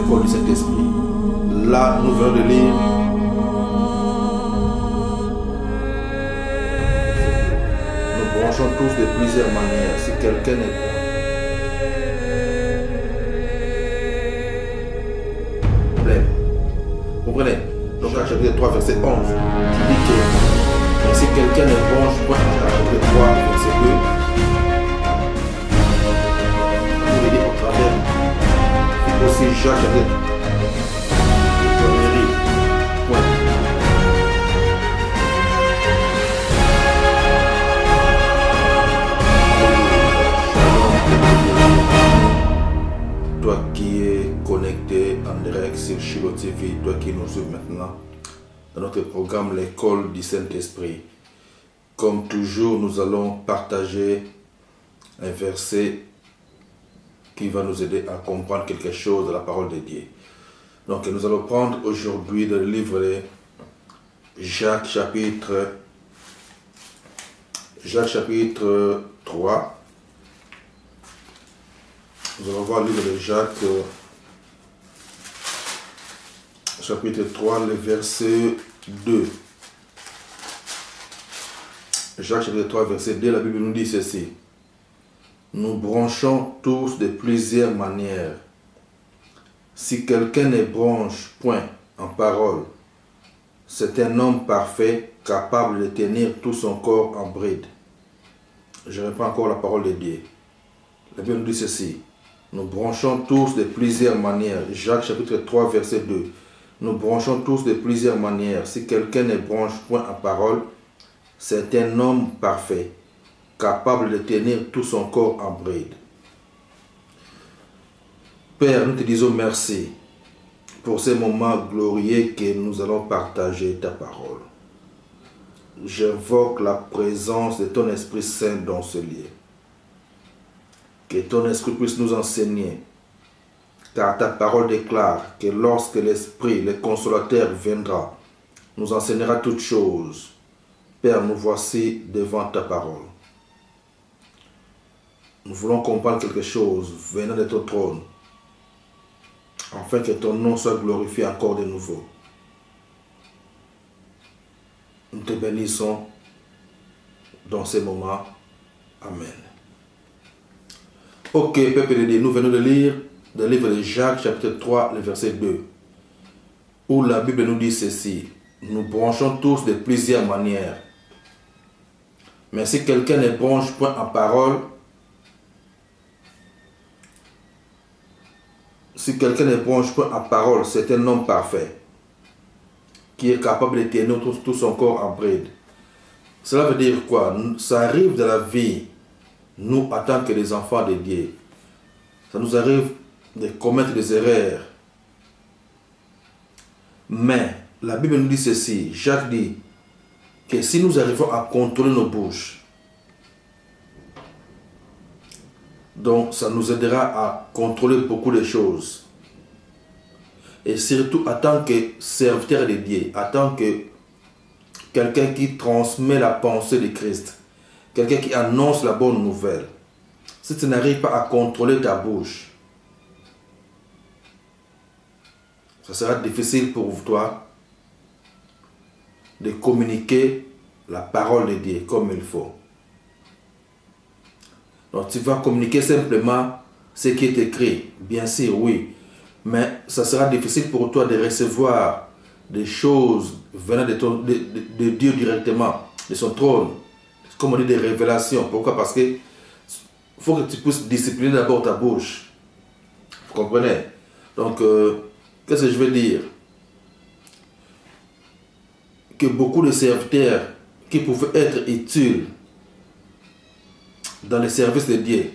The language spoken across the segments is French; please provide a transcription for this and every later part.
l'école du Saint-Esprit. Là, nous venons de lire nous branchons tous de plusieurs manières. Si quelqu'un est plein. Vous comprenez? Donc, à chapitre 3, verset 11, qui dit que si quelqu'un ne branche point à chapitre 3, verset 2, vous voyez au travers aussi Jacques chapitre 1er point. Toi qui es connecté en direct sur Shiloh TV, toi qui nous suis maintenant dans notre programme L'école du Saint-Esprit. Comme toujours, nous allons partager un verset qui va nous aider à comprendre quelque chose de la parole de Dieu. Donc nous allons prendre aujourd'hui le livre de Jacques chapitre 3. Nous allons voir le livre de Jacques chapitre 3, le verset 2. Jacques chapitre 3, verset 2, la Bible nous dit ceci. Nous branchons tous de plusieurs manières. Si quelqu'un ne branche point en parole, c'est un homme parfait, capable de tenir tout son corps en bride. Je reprends encore la parole de Dieu. La Bible nous dit ceci. Nous branchons tous de plusieurs manières. Jacques chapitre 3, verset 2. Nous branchons tous de plusieurs manières. Si quelqu'un ne branche point en parole, c'est un homme parfait, capable de tenir tout son corps en bride. Père, nous te disons merci pour ces moments glorieux que nous allons partager ta parole. J'invoque la présence de ton Esprit Saint dans ce lieu. Que ton Esprit puisse nous enseigner, car ta parole déclare que lorsque l'Esprit, le Consolateur, viendra, nous enseignera toutes choses. Père, nous voici devant ta parole. Nous voulons comprendre quelque chose venant de ton trône, afin que ton nom soit glorifié encore de nouveau. Nous te bénissons dans ces moments. Amen. Ok, peuple de Dieu, nous venons de lire le livre de Jacques, chapitre 3, le verset 2, où la Bible nous dit ceci. Nous branchons tous de plusieurs manières. Mais si quelqu'un ne branche point en parole, c'est un homme parfait, qui est capable de tenir tout son corps en bride. Cela veut dire quoi? Ça arrive dans la vie, nous, en tant que les enfants de Dieu, ça nous arrive de commettre des erreurs. Mais la Bible nous dit ceci. Jacques dit que si nous arrivons à contrôler nos bouches, donc ça nous aidera à contrôler beaucoup de choses. Et surtout en tant que serviteur de Dieu, en tant que quelqu'un qui transmet la pensée de Christ, quelqu'un qui annonce la bonne nouvelle. Si tu n'arrives pas à contrôler ta bouche, ça sera difficile pour toi de communiquer la parole de Dieu comme il faut. Donc tu vas communiquer simplement ce qui est écrit, bien sûr, oui, mais ça sera difficile pour toi de recevoir des choses venant de Dieu directement, de son trône, comme on dit des révélations. Pourquoi? Parce que faut que tu puisses discipliner d'abord ta bouche. Vous comprenez? Donc, qu'est-ce que je veux dire? Que beaucoup de serviteurs qui pouvaient être utiles dans les services de Dieu,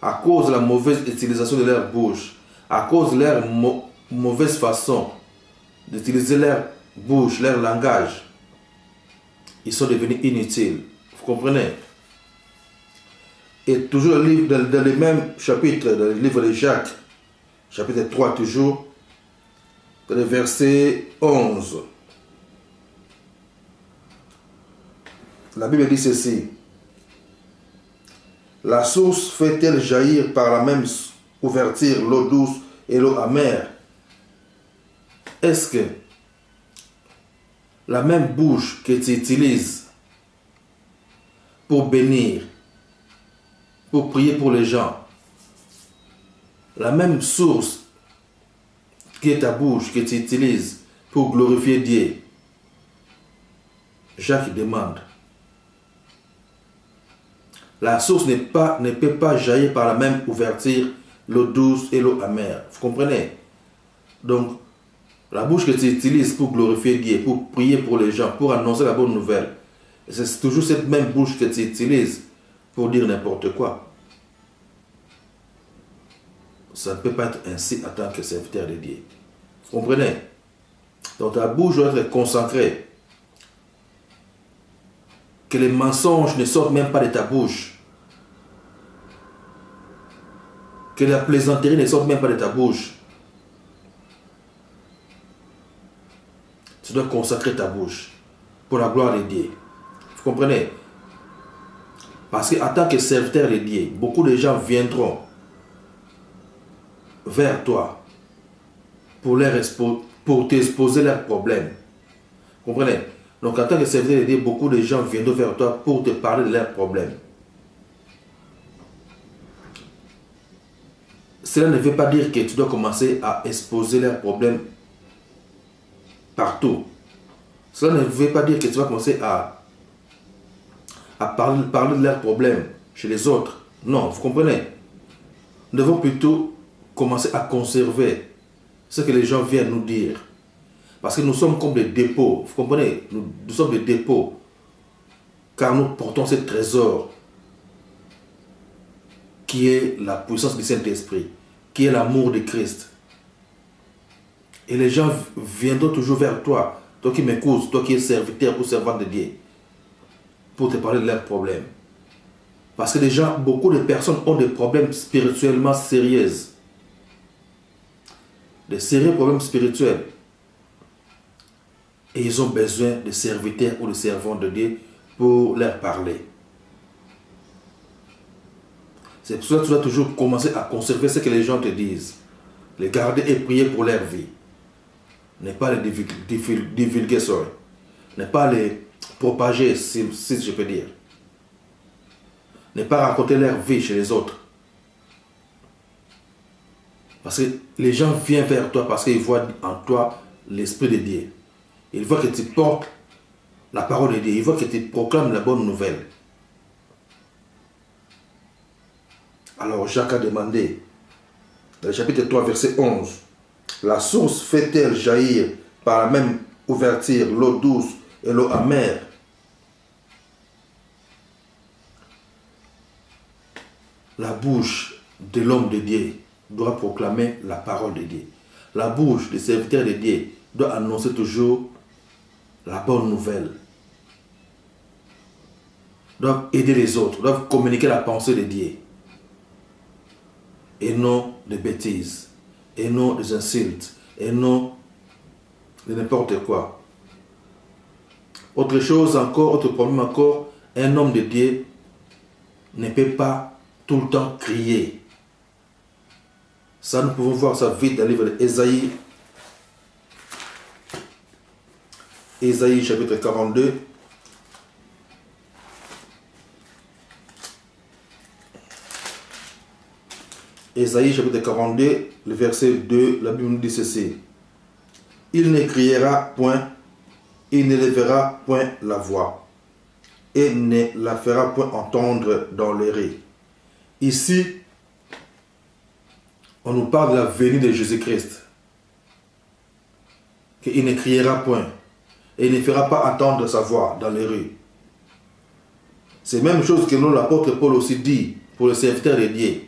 à cause de la mauvaise utilisation de leur bouche, à cause de leur mauvaise façon d'utiliser leur bouche, leur langage, ils sont devenus inutiles. Vous comprenez? Et toujours dans le même chapitre, dans le livre de Jacques, chapitre 3 toujours, dans le verset 11, la Bible dit ceci. La source fait-elle jaillir par la même ouverture l'eau douce et l'eau amère. Est-ce que la même bouche que tu utilises pour bénir, pour prier pour les gens, la même source qui est ta bouche que tu utilises pour glorifier Dieu? Jacques demande. La source ne peut pas jaillir par la même ouverture, l'eau douce et l'eau amère. Vous comprenez? Donc, la bouche que tu utilises pour glorifier Dieu, pour prier pour les gens, pour annoncer la bonne nouvelle, c'est toujours cette même bouche que tu utilises pour dire n'importe quoi. Ça ne peut pas être ainsi en tant que serviteur de Dieu. Vous comprenez? Donc ta bouche doit être consacrée. Que les mensonges ne sortent même pas de ta bouche. Que la plaisanterie ne sorte même pas de ta bouche. Tu dois consacrer ta bouche pour la gloire de Dieu. Vous comprenez? Parce qu'en tant que serviteur de Dieu, beaucoup de gens viendront vers toi pour t'exposer leurs problèmes. Vous comprenez? Donc en tant que serviteur de Dieu, beaucoup de gens viendront vers toi pour te parler de leurs problèmes. Cela ne veut pas dire que tu dois commencer à exposer leurs problèmes partout. Cela ne veut pas dire que tu vas commencer à parler de leurs problèmes chez les autres. Non, vous comprenez? Nous devons plutôt commencer à conserver ce que les gens viennent nous dire. Parce que nous sommes comme des dépôts. Vous comprenez? Nous sommes des dépôts. Car nous portons ce trésor qui est la puissance du Saint-Esprit, qui est l'amour de Christ. Et les gens viendront toujours vers toi, toi qui m'écoutes, toi qui es serviteur ou servante de Dieu, pour te parler de leurs problèmes. Parce que les gens, beaucoup de personnes ont des problèmes spirituellement sérieux. Des sérieux problèmes spirituels. Et ils ont besoin de serviteurs ou de servantes de Dieu pour leur parler. C'est pour ça que tu dois toujours commencer à conserver ce que les gens te disent. Les garder et prier pour leur vie. Ne pas les divulguer, ne pas les propager, si je peux dire. Ne pas raconter leur vie chez les autres. Parce que les gens viennent vers toi parce qu'ils voient en toi l'Esprit de Dieu. Ils voient que tu portes la parole de Dieu. Ils voient que tu proclames la bonne nouvelle. Alors Jacques a demandé, dans le chapitre 3, verset 11, la source fait-elle jaillir par la même ouverture l'eau douce et l'eau amère? La bouche de l'homme de Dieu doit proclamer la parole de Dieu. La bouche du serviteur de Dieu doit annoncer toujours la bonne nouvelle. Doivent aider les autres, doivent communiquer la pensée de Dieu. Et non des bêtises, et non des insultes, et non de n'importe quoi. Autre chose encore, autre problème encore, un homme de Dieu ne peut pas tout le temps crier. Ça, nous pouvons voir ça vite dans le livre d'Ésaïe. Ésaïe chapitre 42. Ésaïe chapitre 42, le verset 2, la Bible nous dit ceci. Il ne criera point, il ne lèvera point la voix, et ne la fera point entendre dans les rues. Ici, on nous parle de la venue de Jésus-Christ. Qu'il ne criera point, et il ne fera pas entendre sa voix dans les rues. C'est la même chose que nous, l'apôtre Paul aussi dit pour le serviteur de Dieu.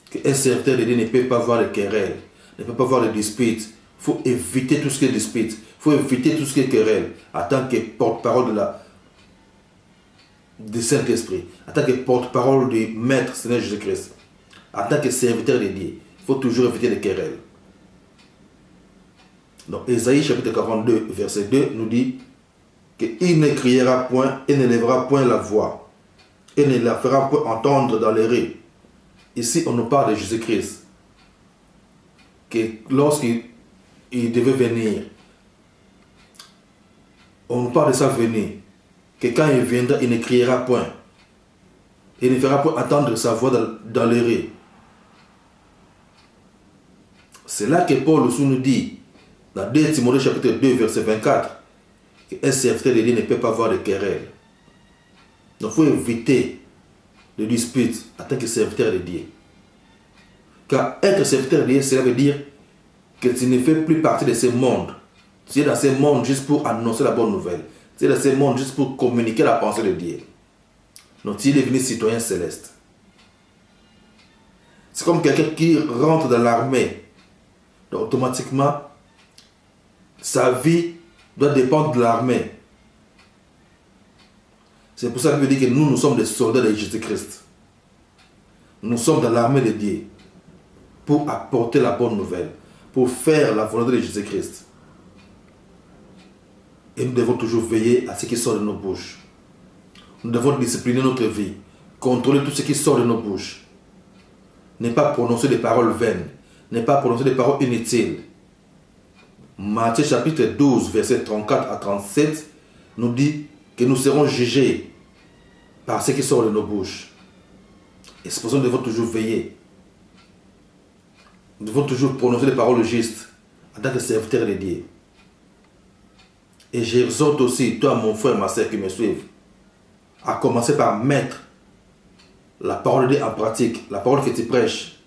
Qu'un serviteur de Dieu ne peut pas voir les querelles, ne peut pas voir les disputes. Il faut éviter tout ce qui est dispute. Il faut éviter tout ce qui est querelle en tant que porte-parole du Saint-Esprit, en tant que porte-parole du Maître Seigneur Jésus-Christ, en tant que serviteur de Dieu. Il faut toujours éviter les querelles. Donc, Ésaïe chapitre 42, verset 2 nous dit qu'il ne criera point et ne lèvera point la voix et ne la fera point entendre dans les rues. Ici, on nous parle de Jésus-Christ. Que lorsqu'il devait venir, on nous parle de sa venue. Que quand il viendra, il ne criera point. Il ne fera point entendre sa voix dans les rues. C'est là que Paul aussi nous dit, dans 2 Timothée chapitre 2, verset 24, qu'un serviteur de Dieu ne peut pas avoir de querelle. Donc il faut éviter les disputes en tant que serviteur de Dieu. Car être serviteur de Dieu, cela veut dire que tu ne fais plus partie de ce monde. Tu es dans ce monde juste pour annoncer la bonne nouvelle. Tu es dans ce monde juste pour communiquer la pensée de Dieu. Donc tu es devenu citoyen céleste. C'est comme quelqu'un qui rentre dans l'armée. Donc automatiquement, sa vie doit dépendre de l'armée. C'est pour ça que je dis que nous sommes des soldats de Jésus-Christ. Nous sommes dans l'armée de Dieu pour apporter la bonne nouvelle, pour faire la volonté de Jésus-Christ. Et nous devons toujours veiller à ce qui sort de nos bouches. Nous devons discipliner notre vie, contrôler tout ce qui sort de nos bouches. Ne pas prononcer des paroles vaines, ne pas prononcer des paroles inutiles. Matthieu chapitre 12, verset 34 à 37, nous dit que nous serons jugés par ce qui sort de nos bouches. Et c'est pour ça que nous devons toujours veiller. Nous devons toujours prononcer des paroles justes en tant que serviteurs de Dieu. Et j'exhorte aussi, toi mon frère, ma soeur qui me suivent, à commencer par mettre la parole de Dieu en pratique, la parole que tu prêches.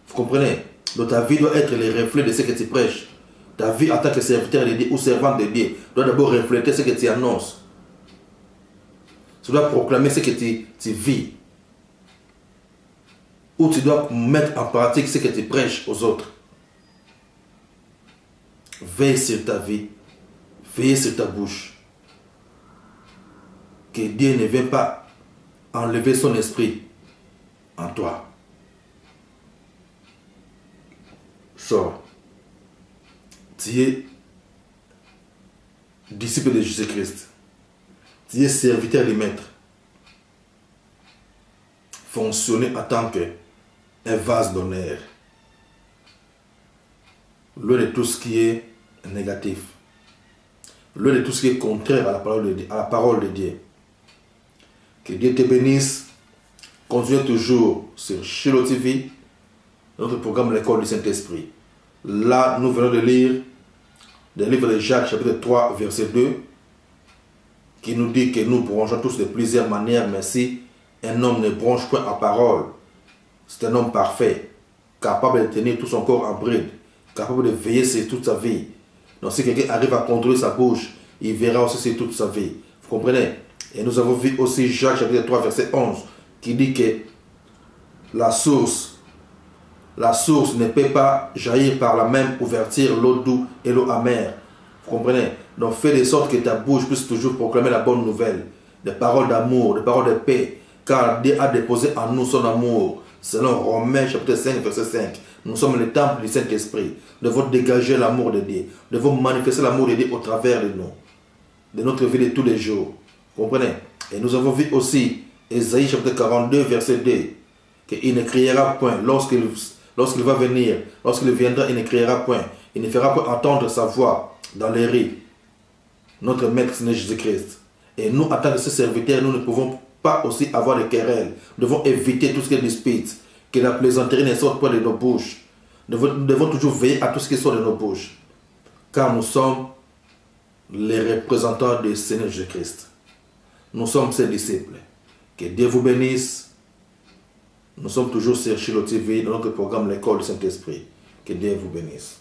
Vous comprenez? Donc ta vie doit être le reflet de ce que tu prêches. Ta vie en tant que serviteur de Dieu ou servante de Dieu doit d'abord refléter ce que tu annonces. Tu dois proclamer ce que tu vis. Ou tu dois mettre en pratique ce que tu prêches aux autres. Veille sur ta vie. Veille sur ta bouche. Que Dieu ne vienne pas enlever son esprit en toi. Sors. Tu es disciple de Jésus-Christ. Tu es serviteur du Maître. Fonctionner en tant qu'un vase d'honneur. Loin de tout ce qui est négatif. Loin de tout ce qui est contraire à la parole de Dieu. Que Dieu te bénisse. Continue toujours sur Shiloh TV, notre programme L'école du Saint-Esprit. Là, nous venons de lire le livre de Jacques, chapitre 3, verset 2, qui nous dit que nous bronchons tous de plusieurs manières, mais si un homme ne bronche point en parole, c'est un homme parfait, capable de tenir tout son corps en bride, capable de veiller sur toute sa vie. Donc si quelqu'un arrive à contrôler sa bouche, il verra aussi sur toute sa vie. Vous comprenez? Et nous avons vu aussi Jacques chapitre 3 verset 11 qui dit que la source ne peut pas jaillir par la même ouverture l'eau douce et l'eau amère. Vous comprenez? Donc fais de sorte que ta bouche puisse toujours proclamer la bonne nouvelle, des paroles d'amour, des paroles de paix, car Dieu a déposé en nous son amour. Selon Romains chapitre 5 verset 5, nous sommes le temple du Saint-Esprit. Nous devons dégager l'amour de Dieu. Nous devons manifester l'amour de Dieu au travers de nous, de notre vie de tous les jours. Vous comprenez? Et nous avons vu aussi Ésaïe chapitre 42 verset 2, qu'il ne criera point lorsqu'il va venir, lorsqu'il viendra, il ne criera point. Il ne fera point entendre sa voix dans les rues. Notre Maître, c'est Jésus-Christ. Et nous, en tant que ses serviteurs, nous ne pouvons pas aussi avoir de querelles. Nous devons éviter tout ce qui est dispute, que la plaisanterie ne sorte pas de nos bouches. Nous devons toujours veiller à tout ce qui sort de nos bouches. Car nous sommes les représentants du Seigneur Jésus-Christ. Nous sommes ses disciples. Que Dieu vous bénisse. Nous sommes toujours sur Shiloh TV dans notre programme L'école du Saint-Esprit. Que Dieu vous bénisse.